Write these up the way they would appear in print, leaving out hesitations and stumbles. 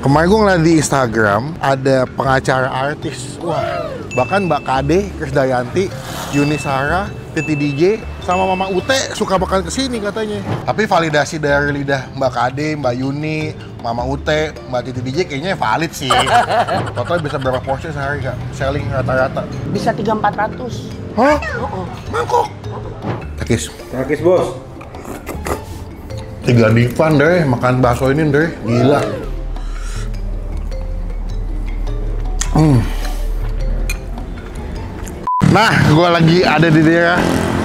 Kemarin gue ngeliat di Instagram ada pengacara artis. Wah, bahkan Mbak Kade, Krisdayanti, Yuni Sara, Titi DJ, sama Mama Ute suka bakal kesini katanya. Tapi validasi dari lidah Mbak Kade, Mbak Yuni, Mama Ute, Mbak Titi DJ kayaknya valid sih. Total bisa berapa porsi sehari kak? Selling rata-rata? Bisa 300-400. Hah? Mangkok? Takis bos. 3 divan deh, makan bakso ini deh, gila. Nah, gue lagi ada di daerah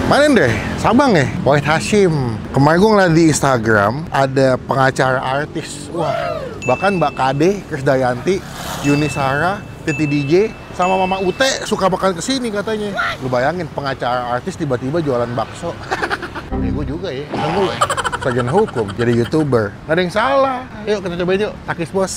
mana deh? Sabang ya? Wahid Hashim. Kemarin gue ngeliat di Instagram ada pengacara artis. Wah, bahkan Mbak Kade, Krisdayanti, Yuni Sara, Titi DJ, sama Mama Ute suka bakal kesini katanya. Lu bayangin pengacara artis tiba-tiba jualan bakso. Gue juga ya, kan gue sarjana hukum, jadi YouTuber. Nggak ada yang salah. Yuk kita cobain yuk, Takis bos.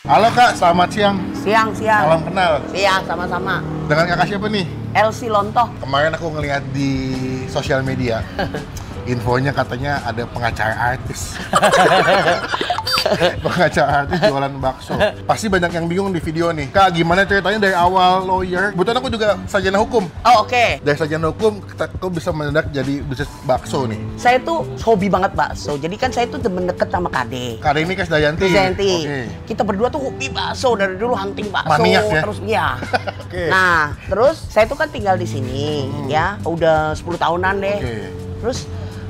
Halo kak, selamat siang. Siang. Salam kenal. Siang, sama-sama. Dengan kakak siapa nih? Elsie Lontoh. Kemarin aku ngeliat di sosial media, infonya katanya ada pengacara artis. Pengacara artis jualan bakso. Pasti banyak yang bingung di video nih. Kak, gimana ceritanya dari awal lawyer? Kebetulan aku juga sarjana hukum. Oh, oke. Dari sarjana hukum, aku bisa mendadak jadi bisnis bakso nih. Saya tuh hobi banget bakso. Jadi kan saya tuh demen deket sama Kade. Kade ini Krisdayanti. Oke. Kita berdua tuh hobi bakso dari dulu, hunting bakso. Maniak ya? Terus ya. Oke. Nah, terus saya tuh kan tinggal di sini ya, udah 10 tahunan deh. Oke. Terus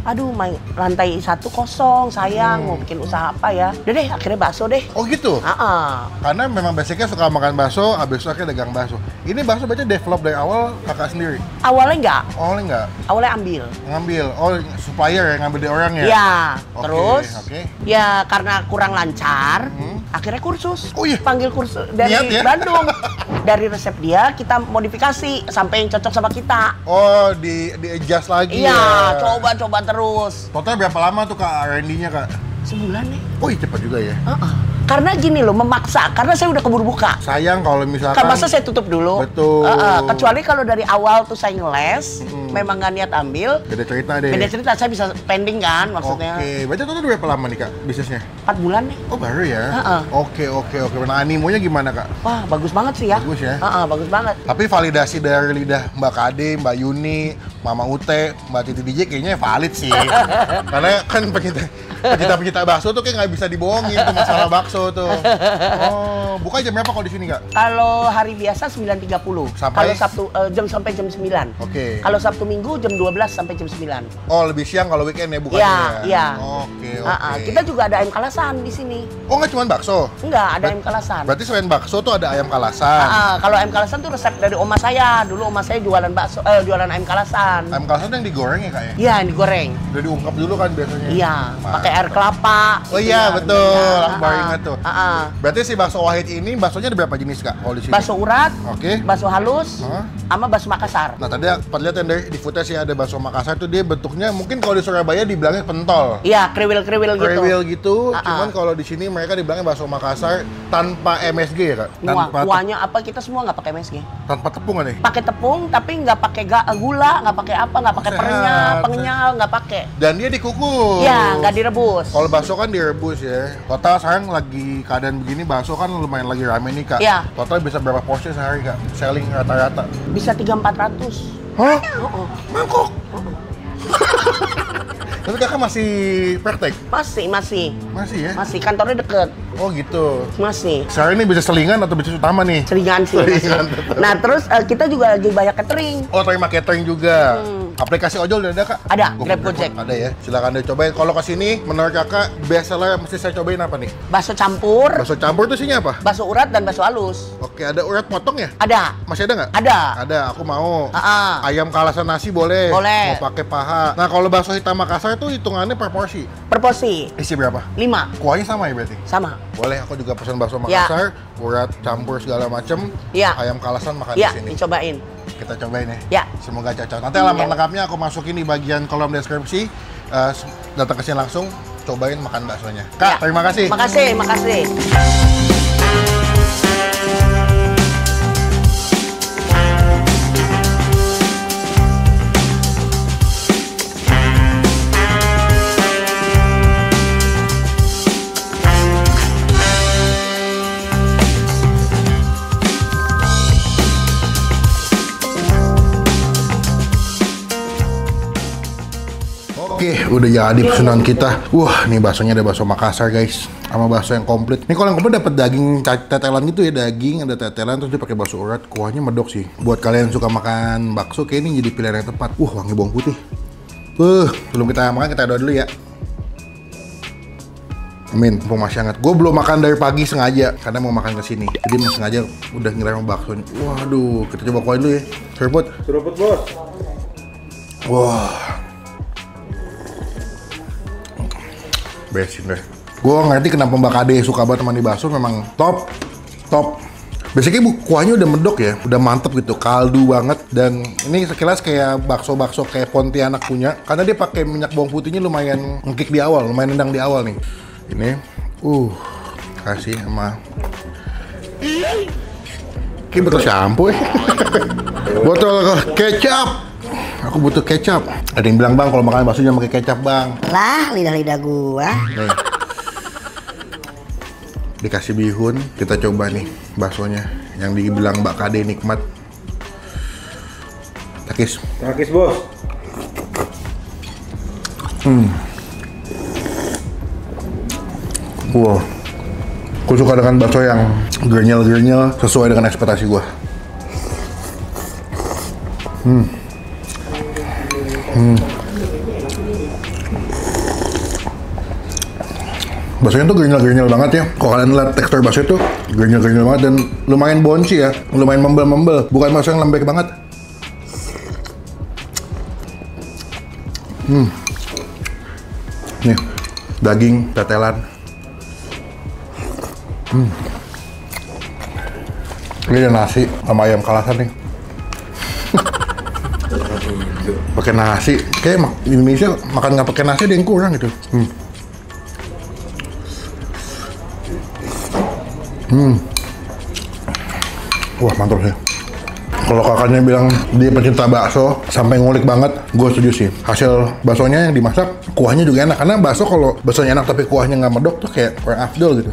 aduh, lantai 1 kosong, sayang, mau bikin usaha apa ya? Udah deh, akhirnya bakso deh. Oh gitu? Karena memang basicnya suka makan bakso, abis itu akhirnya dagang bakso. Ini bakso berarti develop dari awal kakak sendiri? Awalnya enggak. Awalnya enggak? Awalnya ambil. Ngambil? Oh, supplier ya, ngambil dari orang ya? Iya, Oke, terus oke. ya karena kurang lancar, akhirnya kursus. Oh iya? Panggil kursus dari Niat ya? Bandung. Dari resep dia, kita modifikasi sampai yang cocok sama kita. Oh, di-adjust lagi Iya, ya? coba terus. Total berapa lama tuh kak R&D-nya kak? Sebulan nih. Oh iya, cepat juga ya? Karena gini loh, memaksa. Karena saya udah keburu buka. Sayang kalau misalkan... Kan masa saya tutup dulu? Betul. Kecuali kalau dari awal tuh saya ngeles, memang nggak niat ambil. Beda cerita deh. Beda cerita, saya bisa pending kan maksudnya. Oke, berarti total berapa lama nih kak bisnisnya? 4 bulan nih. Oh baru ya? Oke. Nah animonya gimana kak? Wah, bagus banget sih ya. Bagus ya? Bagus banget. Tapi validasi dari lidah Mbak Kade, Mbak Yuni, Mama Ute, Mbak Titi DJ kayaknya valid sih. Karena kan pencinta bakso tuh kayak nggak bisa dibohongin tuh masalah bakso tuh. Oh, buka jam berapa kalau di sini kak? Kalau hari biasa 9.30. Sampai? Kalau Sabtu sampai jam 9. Oke. Kalau Sabtu Minggu jam 12 sampai jam 9. Oh, lebih siang kalau weekend ya bukanya? Iya. Oke. Kita juga ada ayam kalasan di sini. Oh, nggak cuma bakso? Enggak, ada ayam kalasan. Berarti selain bakso tuh ada ayam kalasan? Kalau ayam kalasan tuh resep dari oma saya. Dulu oma saya jualan bakso, jualan ayam kalasan. Ayam kalasan yang digoreng ya kak ya? Iya, yang digoreng. Udah diungkap dulu kan biasanya? Iya, pakai air kelapa. Oh gitu iya, ya, betul. Aku baru ingat tuh. Berarti si bakso Wahid ini baksonya ada berapa jenis kak kalau di sini? Bakso urat, Oke. bakso halus, sama bakso Makassar. Nah tadi aku lihat yang di footage ya ada bakso Makassar tuh dia bentuknya mungkin kalau di Surabaya dibilangnya pentol. Iya, kriwil-kriwil gitu. Kriwil gitu. Cuman kalau di sini mereka dibilangnya bakso Makassar tanpa MSG ya kak? Kuahnya apa, kita semua nggak pakai MSG. Tanpa tepung kan ya? Pakai tepung tapi nggak pakai gula, nggak pakai apa, nggak pakai pengenyal, nggak pakai. Dan dia dikukus. Iya, nggak direbus. Kalau bakso kan direbus ya. Total sekarang lagi keadaan begini bakso kan lumayan lagi rame nih kak. Iya. Total bisa berapa porsi sehari kak? Selling rata-rata? Bisa 300-400. Hah? Mangkok? Tapi kakak masih praktek? Masih. Masih ya? Masih, kantornya deket. Oh gitu. Masih. Sekarang ini bisa selingan atau bisnis utama nih? Selingan sih. Selingan, Masih. Nah terus kita juga lagi banyak catering. Oh, terima catering juga. Aplikasi ojol udah ada kak? Ada, Grab Gojek. Ada ya. Silakan deh cobain. Kalau kesini, menurut kakak best seller yang mesti saya cobain apa nih? Bakso campur. Bakso campur tuh isinya apa? Bakso urat dan bakso halus. Oke, ada urat potong ya? Ada. Masih ada nggak? Ada. Ada, aku mau. Ayam Ayam kalasan nasi boleh. Boleh. Mau pakai paha. Nah, kalau bakso hitam Makassar itu hitungannya per porsi. Per porsi. Isi berapa? 5. Kuahnya sama ya berarti? Sama. Boleh, aku juga pesan bakso Makassar, urat campur segala macem. Ya. Ayam kalasan makan Ya, di sini. dicobain. Kita cobain ya. Ya. Semoga cocok. Nanti alamat lengkapnya aku masukin di bagian kolom deskripsi. Datang ke sini langsung, cobain makan baksonya. Kak, terima kasih. Makasih. udah jadi pesanan kita. Wah, nih baksonya ada bakso Makassar guys, sama bakso yang komplit. Nih kalau yang komplit dapat daging tetelan gitu ya, daging ada tetelan terus dia pakai bakso urat. Kuahnya medok sih. Buat kalian yang suka makan bakso, kayak ini jadi pilihan yang tepat. Wangi bawang putih. Sebelum kita makan kita doa dulu ya. Amin, mumpung masih hangat. Gue belum makan dari pagi sengaja karena mau makan kesini. Jadi mau sengaja udah ngirim bakso. Waduh, kita coba kuahin dulu ya. Seruput. Seruput bos. Wah, besin deh. Gue ngerti kenapa Mbak Kade suka banget sama bakso, memang top. Basically kuahnya udah medok ya, udah mantep gitu, kaldu banget. Dan ini sekilas kayak bakso-bakso kayak Pontianak punya, karena dia pakai minyak bawang putihnya lumayan ngekik di awal, lumayan nendang di awal nih. Ini, kasih sama. Ini botol shampoo ya. Botol kecap. Aku butuh kecap. Ada yang bilang, bang, kalau makan bakso jangan pakai kecap, bang. Lah, lidah-lidah gua. Nih. Dikasih bihun, kita coba nih baksonya yang dibilang Mbak Kade nikmat. Takis. Takis bos. Wow. Aku suka dengan bakso yang gernyel-gernyel sesuai dengan ekspektasi gua. Baksonya tuh gernyel-gernyel banget ya. Kalau kalian lihat tekstur bakso itu gernyel-gernyel banget dan lumayan bouncy ya, lumayan membel-membel. Bukan bakso yang lembek banget. Nih, daging tetelan. Ini ada nasi sama ayam kalasan nih. Pakai nasi, kayak di Indonesia makan nggak pakai nasi ada yang kurang gitu. Wah, mantap sih. Kalau kakaknya bilang dia pecinta bakso sampai ngulik banget, gue setuju sih. Hasil baksonya yang dimasak, kuahnya juga enak. Karena bakso kalau baksonya enak tapi kuahnya nggak medok tuh kayak kurang afdol gitu.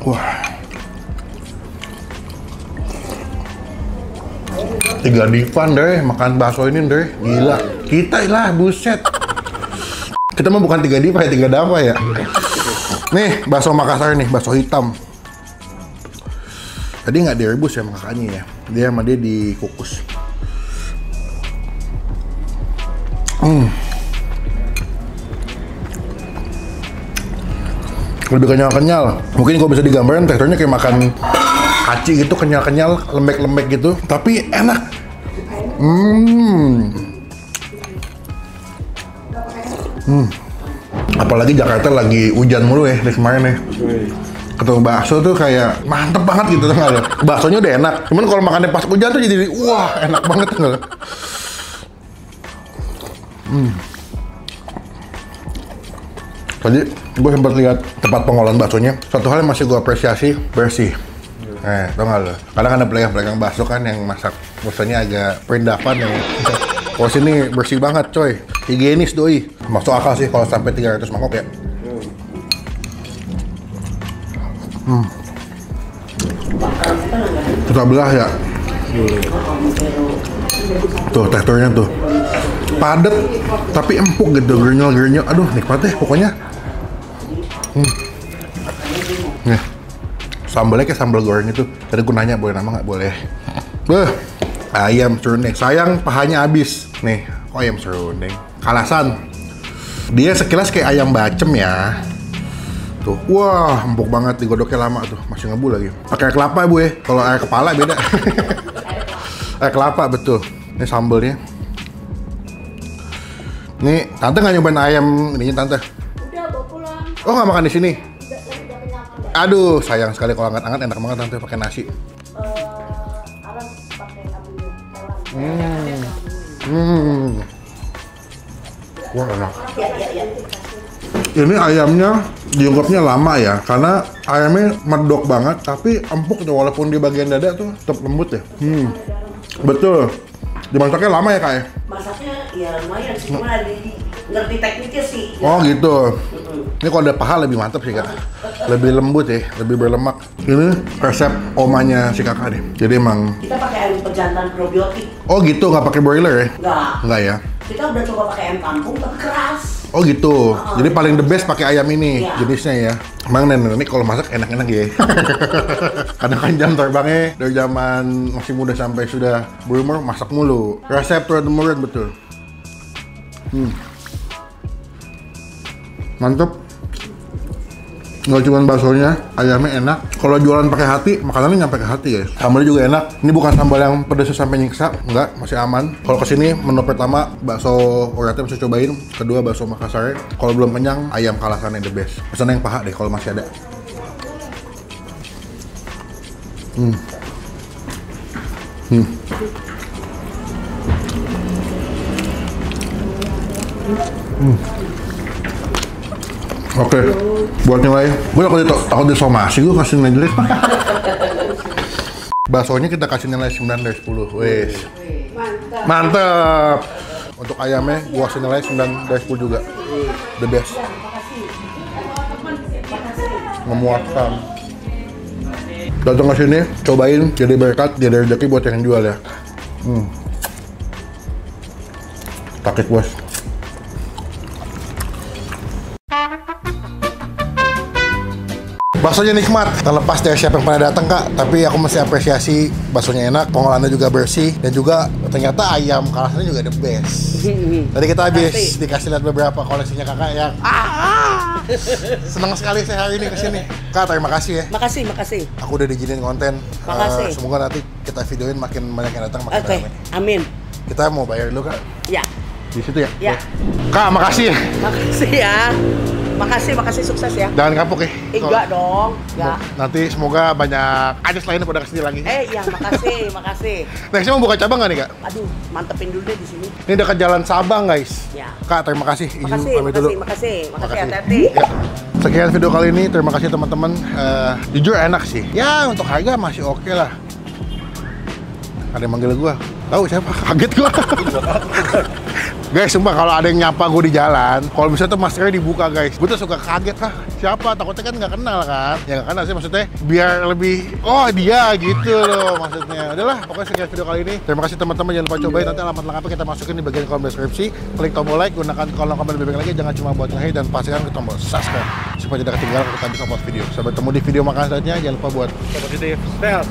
Wah. 3 divan deh makan bakso ini deh, gila. Kita lah, buset. Kita mah bukan 3 diva ya, 3 dava ya. Nih, bakso Makassar nih, bakso hitam. Tadi nggak direbus ya sama kakaknya ya. Dia sama dia dikukus. Lebih kenyal-kenyal. Mungkin kalau bisa digambarin teksturnya kayak makan aci gitu, kenyal-kenyal, lembek-lembek gitu. Tapi enak. Apalagi Jakarta lagi hujan mulu ya dari kemarin ya. Ketemu bakso tuh kayak mantep banget gitu tuh nggak lo? Baksonya udah enak, cuman kalau makannya pas hujan tuh jadi wah enak banget nggak lo? Tadi gue sempat lihat tempat pengolahan baksonya. Satu hal yang masih gue apresiasi, bersih. Tau nggak lo? Kadang ada pedagang bakso kan yang masak baksonya agak perindapan ya. Kalau sini bersih banget coy, higienis doi. Masuk akal sih kalau sampai 300 mangkok ya. Kita belah ya. Tuh teksturnya tuh padat tapi empuk gitu, gernyel-gernyel. Aduh nikmat deh pokoknya. Nih sambalnya kayak sambal goreng itu. Tadi gue nanya boleh nama nggak? Boleh. Ayam serundeng. Sayang pahanya habis. Nih kok ayam serundeng kalasan. Dia sekilas kayak ayam bacem ya. Tuh, wah empuk banget, digodoknya lama tuh, masih ngebul lagi. Pakai air kelapa bu ya, kalau air kepala beda. Air kelapa betul. Ini sambalnya. Nih, tante nggak nyobain ayam ini tante? Udah bawa pulang. Oh nggak makan di sini? Udah kenyang. Aduh, sayang sekali kalau anget-anget enak banget tante pakai nasi. Alam pakai abu telang. Wah enak. Ya. Ini ayamnya diungkapnya lama ya, karena ayamnya medok banget, tapi empuk tuh walaupun di bagian dada tuh tetap lembut ya. Betul. Dimasaknya lama ya kak ya? Masaknya ya lumayan sih, cuma ngerti tekniknya sih. Oh gitu. Ini kalau ada paha lebih mantap sih kak. Lebih lembut ya, lebih berlemak. Ini resep omanya si kakak nih. Jadi emang. Kita pakai air pejantan probiotik. Oh gitu, nggak pakai broiler ya? Enggak. Nggak ya. Kita udah coba pakai ayam kampung tapi keras. Oh gitu. Jadi paling the best pakai ayam ini Iya. jenisnya ya. Emang nenek kalau masak enak-enak ya. Kadang kan jam terbangnya dari zaman masih muda sampai sudah berumur masak mulu. Resep turun temurun betul. Mantep. Nggak cuma baksonya, ayamnya enak. Kalau jualan pakai hati, makanannya nyampe ke hati ya. Sambalnya juga enak. Ini bukan sambal yang pedas sampai nyiksa, enggak, masih aman. Kalau kesini menu pertama bakso uratnya bisa cobain. Kedua bakso Makassar. Kalau belum kenyang, ayam kalasannya the best. Pesan yang paha deh kalau masih ada. Oke, buat nilai, gue takut disomasi, gue kasih nilai jelek. Baksonya kita kasih nilai 9 dari 10, wes. Mantap. Untuk ayamnya, gue kasih nilai 9 dari 10 juga. The best. Memuaskan. Datang ke sini, cobain, jadi berkat, jadi rezeki buat yang jual ya. Takik bos. Baksonya nikmat, terlepas dari siapa yang pernah datang kak. Tapi aku masih apresiasi baksonya enak, pengolahannya juga bersih, dan juga ternyata ayam kalasannya juga the best. Tadi kita habis dikasih lihat beberapa koleksinya kakak yang senang sekali saya hari ini kesini. Kak, terima kasih ya. Makasih. Aku udah diizinin konten. Makasih. Semoga nanti kita videoin makin banyak yang datang, makin Oke, ramai. amin. Kita mau bayar dulu kak. Ya, Di situ ya. ya. Kak, makasih ya. Makasih ya. Makasih sukses ya. Jangan kapok ya. Enggak dong, enggak. Nanti semoga banyak aja lainnya pada kesini lagi. Iya, makasih. Nextnya mau buka cabang nggak nih kak? Aduh, mantepin dulu deh di sini. Ini dekat Jalan Sabang guys. Ya. Kak, terima kasih. Izin pamit dulu. Makasih, hati-hati. Ya. Sekian video kali ini. Terima kasih teman-teman. Jujur enak sih. Ya untuk harga masih oke lah. Ada yang manggil gua. Tahu siapa? Kaget gua. Guys, sumpah kalau ada yang nyapa gue di jalan, kalau misalnya tuh maskernya dibuka guys, gue tuh suka kaget, siapa? Takutnya kan nggak kenal kan? Ya nggak kenal sih, maksudnya biar lebih, oh dia gitu loh maksudnya. Udahlah, pokoknya sekian video kali ini. Terima kasih teman-teman, jangan lupa cobain, nanti alamat lengkapnya kita masukin di bagian kolom deskripsi. Klik tombol like, gunakan kolom komen lebih banyak lagi, jangan cuma buat nge-hate dan pastikan klik tombol subscribe supaya tidak ketinggalan kita bisa upload video. Sampai ketemu di video makan selanjutnya, jangan lupa buat Positif. Stay out.